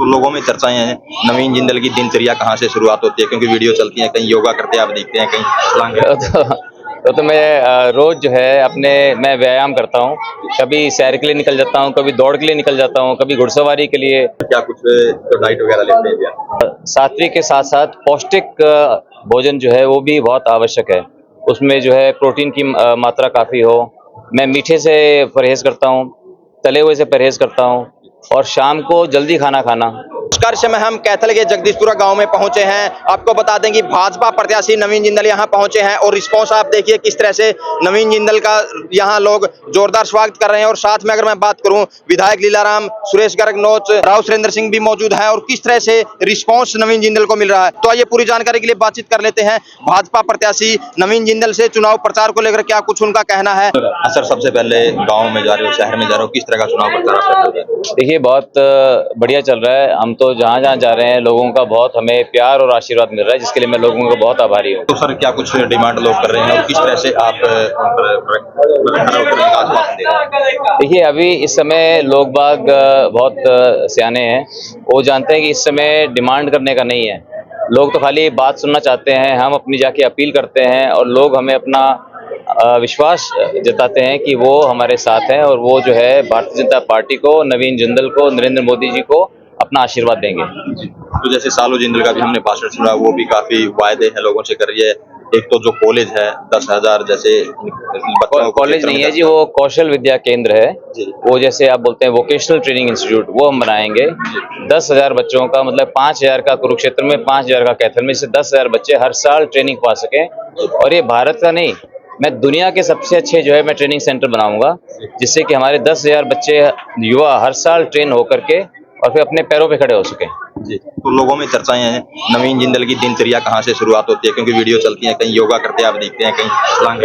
तो लोगों में चर्चाएं हैं नवीन जिंदल की दिनचर्या कहाँ से शुरुआत होती है, क्योंकि वीडियो चलती है, कहीं योगा करते आप दिखते हैं, कहीं छलांग तो मैं रोज जो है मैं व्यायाम करता हूँ। कभी सैर के लिए निकल जाता हूँ, कभी दौड़ के लिए निकल जाता हूँ, कभी घुड़सवारी के लिए। क्या कुछ तो डाइट वगैरह लेते हैं क्या? सात्विक के साथ साथ पौष्टिक भोजन जो है वो भी बहुत आवश्यक है। उसमें जो है प्रोटीन की मात्रा काफ़ी हो। मैं मीठे से परहेज़ करता हूँ, तले हुए से परहेज़ करता हूँ और शाम को जल्दी खाना खाना। उत्कर्ष में हम कैथल के जगदीशपुरा गांव में पहुंचे हैं। आपको बता दें कि भाजपा प्रत्याशी नवीन जिंदल यहां पहुंचे हैं और रिस्पांस आप देखिए किस तरह से नवीन जिंदल का यहां लोग जोरदार स्वागत कर रहे हैं। और साथ में अगर मैं बात करूं, विधायक लीलाराम, सुरेश गर्ग नोच, राव सुरेंद्र सिंह भी मौजूद है और किस तरह से रिस्पांस नवीन जिंदल को मिल रहा है। तो आइए पूरी जानकारी के लिए बातचीत कर लेते हैं भाजपा प्रत्याशी नवीन जिंदल से। चुनाव प्रचार को लेकर क्या कुछ उनका कहना है। सर, सबसे पहले गाँव में जा रहे हो, शहर में जा रहे हो, किस तरह का चुनाव प्रचार आपका चल रहा है? देखिए बहुत बढ़िया चल रहा है। हम तो जहाँ जहाँ जा रहे हैं लोगों का बहुत हमें प्यार और आशीर्वाद मिल रहा है, जिसके लिए मैं लोगों का बहुत आभारी हूँ। तो सर, क्या कुछ डिमांड लोग कर रहे हैं और किस तरह से आप देखिए अभी इस समय लोग बाग बहुत सियाने हैं। वो जानते हैं कि इस समय डिमांड करने का नहीं है। लोग तो खाली बात सुनना चाहते हैं। हम अपनी जाके अपील करते हैं और लोग हमें अपना विश्वास जताते हैं कि वो हमारे साथ हैं और वो जो है भारतीय जनता पार्टी को, नवीन जिंदल को, नरेंद्र मोदी जी को अपना आशीर्वाद देंगे। तो जैसे सालू जिंदल का भी हमने भाषण सुना, वो भी काफी वायदे हैं लोगों से कर रही है। एक तो जो कॉलेज है 10,000 जैसे कॉलेज नहीं है जी, वो कौशल विद्या केंद्र है। वो जैसे आप बोलते हैं वोकेशनल ट्रेनिंग इंस्टीट्यूट, वो हम बनाएंगे। 10,000 बच्चों का मतलब 5,000 का कुरुक्षेत्र में, 5,000 का कैथल में, से 10,000 बच्चे हर साल ट्रेनिंग पा सकें। और ये भारत का नहीं, मैं दुनिया के सबसे अच्छे जो है मैं ट्रेनिंग सेंटर बनाऊंगा, जिससे कि हमारे 10,000 बच्चे युवा हर साल ट्रेन होकर के और फिर अपने पैरों पे खड़े हो सकें। जी, तो लोगों में चर्चाएं हैं नवीन जिंदल की दिनचर्या कहाँ से शुरुआत होती है, क्योंकि वीडियो चलती है, कहीं योगा करते आप दिखते हैं, कहीं छलांग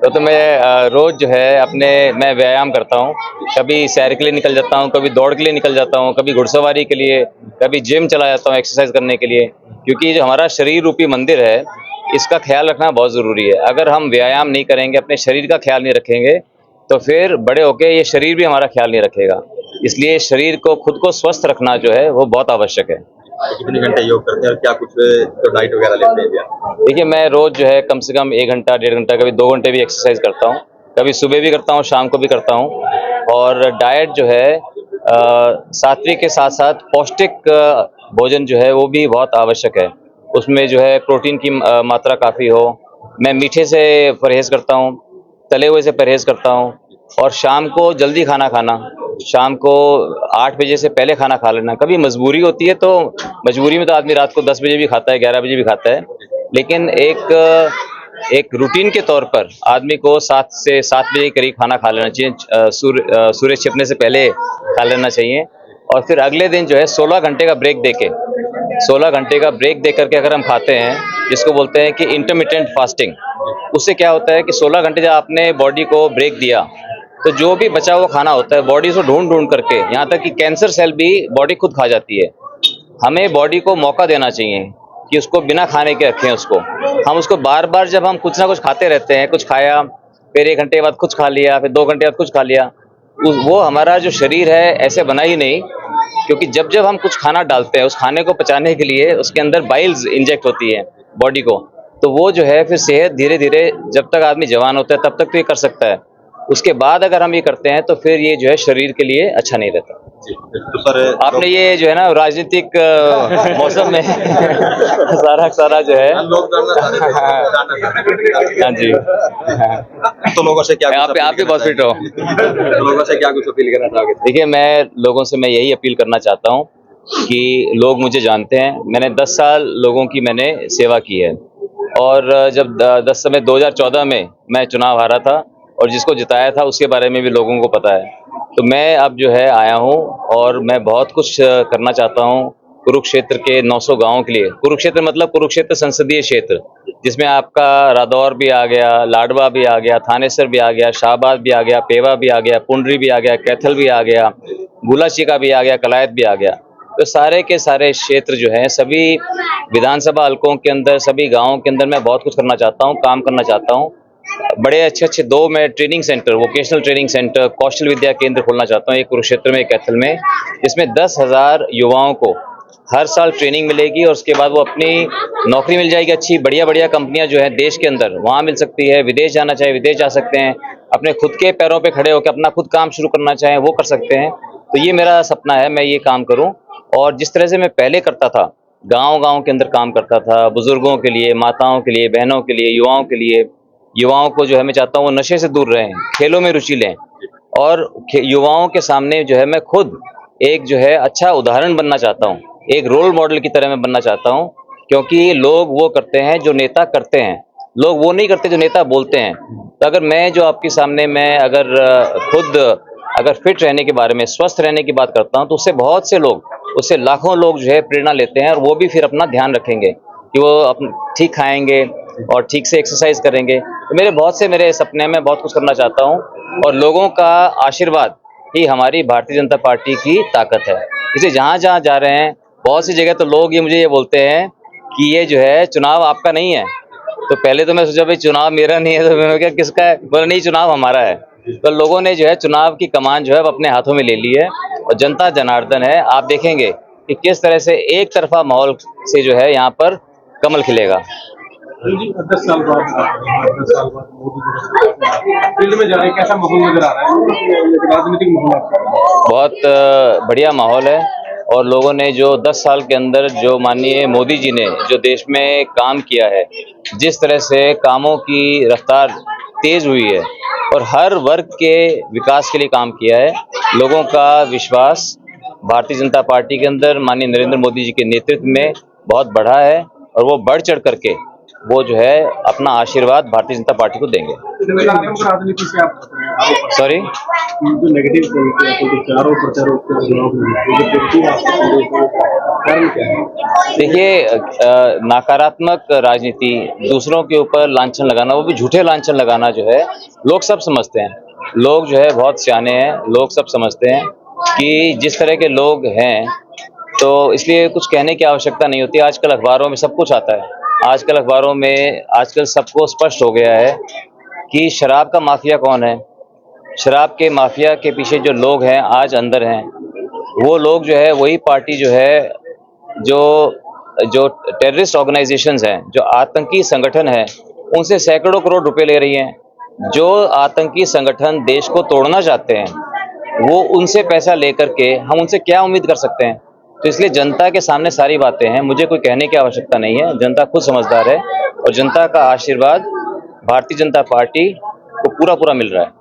तो मैं रोज जो है मैं व्यायाम करता हूँ। कभी सैर के लिए निकल जाता हूँ, कभी दौड़ के लिए निकल जाता हूँ, कभी घुड़सवारी के लिए, कभी जिम चला जाता हूँ एक्सरसाइज करने के लिए। क्योंकि जो हमारा शरीर रूपी मंदिर है, इसका ख्याल रखना बहुत ज़रूरी है। अगर हम व्यायाम नहीं करेंगे, अपने शरीर का ख्याल नहीं रखेंगे, तो फिर बड़े होके ये शरीर भी हमारा ख्याल नहीं रखेगा। इसलिए शरीर को, खुद को स्वस्थ रखना जो है वो बहुत आवश्यक है। तो कितने घंटे योग करते हैं और क्या कुछ तो डाइट वगैरह लेते हैं क्या? देखिए मैं रोज जो है कम से कम 1 घंटा, 1.5 घंटा, कभी 2 घंटे भी एक्सरसाइज करता हूँ। कभी सुबह भी करता हूँ, शाम को भी करता हूँ। और डाइट जो है सात्विक के साथ साथ पौष्टिक भोजन जो है वो भी बहुत आवश्यक है। उसमें जो है प्रोटीन की मात्रा काफ़ी हो। मैं मीठे से परहेज़ करता हूँ, तले हुए से परहेज़ करता हूँ और शाम को जल्दी खाना खाना। शाम को 8 बजे से पहले खाना खा लेना। कभी मजबूरी होती है तो मजबूरी में तो आदमी रात को 10 बजे भी खाता है, 11 बजे भी खाता है। लेकिन एक रूटीन के तौर पर आदमी को 7 से 7 बजे के करीब खाना खा लेना चाहिए। सूर्य छिपने से पहले खा लेना चाहिए। और फिर अगले दिन जो है 16 घंटे का ब्रेक देके, 16 घंटे का ब्रेक दे करके अगर हम खाते हैं, जिसको बोलते हैं कि इंटरमिटेंट फास्टिंग, उससे क्या होता है कि 16 घंटे जब आपने बॉडी को ब्रेक दिया, तो जो भी बचा हुआ खाना होता है बॉडी उसको ढूंढ ढूंढ करके, यहाँ तक कि कैंसर सेल भी बॉडी खुद खा जाती है। हमें बॉडी को मौका देना चाहिए कि उसको बिना खाने के रखें उसको। हम उसको बार बार जब हम कुछ ना कुछ खाते रहते हैं, कुछ खाया, फिर 1 घंटे बाद कुछ खा लिया, फिर 2 घंटे बाद कुछ खा लिया, वो हमारा जो शरीर है ऐसे बना ही नहीं। क्योंकि जब जब हम कुछ खाना डालते हैं, उस खाने को पचाने के लिए उसके अंदर बाइल्स इंजेक्ट होती है बॉडी को, तो वो जो है फिर सेहत धीरे धीरे, जब तक आदमी जवान होता है तब तक तो ये कर सकता है। उसके बाद अगर हम ये करते हैं तो फिर ये जो है शरीर के लिए अच्छा नहीं रहता। तो सर, आपने ये जो है ना राजनीतिक मौसम में सारा जो है, हाँ जी, तो लोगों से क्या आप भी बहुत फिट हो। तो लोगों से क्या कुछ अपील करना चाहोगे? देखिए मैं लोगों से मैं यही अपील करना चाहता हूँ कि लोग मुझे जानते हैं। मैंने 10 साल लोगों की मैंने सेवा की है। और जब 2014 में मैं चुनाव हारा था और जिसको जिताया था उसके बारे में भी लोगों को पता है। तो मैं अब जो है आया हूँ और मैं बहुत कुछ करना चाहता हूँ कुरुक्षेत्र के 900 गाँव के लिए। कुरुक्षेत्र मतलब कुरुक्षेत्र संसदीय क्षेत्र, जिसमें आपका रादौर भी आ गया, लाडवा भी आ गया, थानेसर भी आ गया, शाहबाद भी आ गया, पेवा भी आ गया, पुंडरी भी आ गया, कैथल भी आ गया, गुलाचिका भी आ गया, कलायत भी आ गया। तो सारे के सारे क्षेत्र जो हैं, सभी विधानसभा हलकों के अंदर, सभी गाँवों के अंदर मैं बहुत कुछ करना चाहता हूँ, काम करना चाहता हूँ। बड़े अच्छे अच्छे दो मैं training centre, vocational training centre, कौशल विद्या केंद्र खोलना चाहता हूँ, एक कुरुक्षेत्र में, एक कैथल में, जिसमें 10,000 युवाओं को हर साल ट्रेनिंग मिलेगी और उसके बाद वो अपनी नौकरी मिल जाएगी अच्छी। बढ़िया बढ़िया कंपनियां जो है देश के अंदर वहाँ मिल सकती है, विदेश जाना चाहे विदेश जा सकते हैं, अपने खुद के पैरों पे खड़े होकर अपना खुद काम शुरू करना चाहें वो कर सकते हैं। तो ये मेरा सपना है, मैं ये काम करूँ। और जिस तरह से मैं पहले करता था, गांव-गांव के अंदर काम करता था, बुजुर्गों के लिए, माताओं के लिए, बहनों के लिए, युवाओं के लिए, युवाओं को जो है मैं चाहता हूँ वो नशे से दूर रहें, खेलों में रुचि लें और युवाओं के सामने जो है मैं खुद एक जो है अच्छा उदाहरण बनना चाहता हूँ, एक रोल मॉडल की तरह मैं बनना चाहता हूँ, क्योंकि लोग वो करते हैं जो नेता करते हैं, लोग वो नहीं करते जो नेता बोलते हैं। तो अगर मैं जो आपके सामने मैं अगर खुद अगर फिट रहने के बारे में, स्वस्थ रहने की बात करता हूँ, तो उससे बहुत से लोग, उससे लाखों लोग जो है प्रेरणा लेते हैं और वो भी फिर अपना ध्यान रखेंगे कि वो ठीक खाएंगे और ठीक से एक्सरसाइज करेंगे। तो मेरे सपने में बहुत कुछ करना चाहता हूँ और लोगों का आशीर्वाद ही हमारी भारतीय जनता पार्टी की ताकत है। इसलिए जहाँ जहाँ जा रहे हैं, बहुत सी जगह तो लोग मुझे ये बोलते हैं कि ये जो है चुनाव आपका नहीं है। तो पहले तो मैं सोचा भाई चुनाव मेरा नहीं है, तो मैंने कहा किसका है, बोला नहीं चुनाव हमारा है। तो लोगों ने जो है चुनाव की कमान जो है वो अपने हाथों में ले ली है और जनता जनार्दन है। आप देखेंगे कि किस तरह से एक तरफा माहौल से जो है यहाँ पर कमल खिलेगा। जी 10 साल बाद 10 साल बाद मोदी जी फील्ड में जा रहे हैं, कैसा माहौल नजर आ रहा है राजनीतिक माहौल आपका? बहुत बढ़िया माहौल है और लोगों ने जो 10 साल के अंदर जो माननीय मोदी जी ने जो देश में काम किया है, जिस तरह से कामों की रफ्तार तेज हुई है और हर वर्ग के विकास के लिए काम किया है, लोगों का विश्वास भारतीय जनता पार्टी के अंदर माननीय नरेंद्र मोदी जी के नेतृत्व में बहुत बढ़ा है और वो बढ़ चढ़ करके वो जो है अपना आशीर्वाद भारतीय जनता पार्टी को देंगे। नकारात्मक राजनीति से आप सॉरी, जो नेगेटिव प्रचारों प्रचारों कारण क्या है? देखिए नकारात्मक राजनीति, दूसरों के ऊपर लांछन लगाना, वो भी झूठे लांछन लगाना जो है लोग सब समझते हैं, लोग जो है बहुत सियाने हैं, लोग सब समझते हैं कि जिस तरह के लोग हैं, तो इसलिए कुछ कहने की आवश्यकता नहीं होती। आजकल अखबारों में सब कुछ आता है, आजकल अखबारों में आजकल सबको स्पष्ट हो गया है कि शराब का माफिया कौन है, शराब के माफिया के पीछे जो लोग हैं आज अंदर हैं, वो लोग जो है वही पार्टी जो है जो जो टेररिस्ट ऑर्गेनाइजेशंस हैं, जो आतंकी संगठन हैं, उनसे सैकड़ों करोड़ रुपए ले रही हैं। जो आतंकी संगठन देश को तोड़ना चाहते हैं, वो उनसे पैसा लेकर के हम उनसे क्या उम्मीद कर सकते हैं। तो इसलिए जनता के सामने सारी बातें हैं, मुझे कोई कहने की आवश्यकता नहीं है, जनता खुद समझदार है और जनता का आशीर्वाद भारतीय जनता पार्टी को पूरा पूरा मिल रहा है।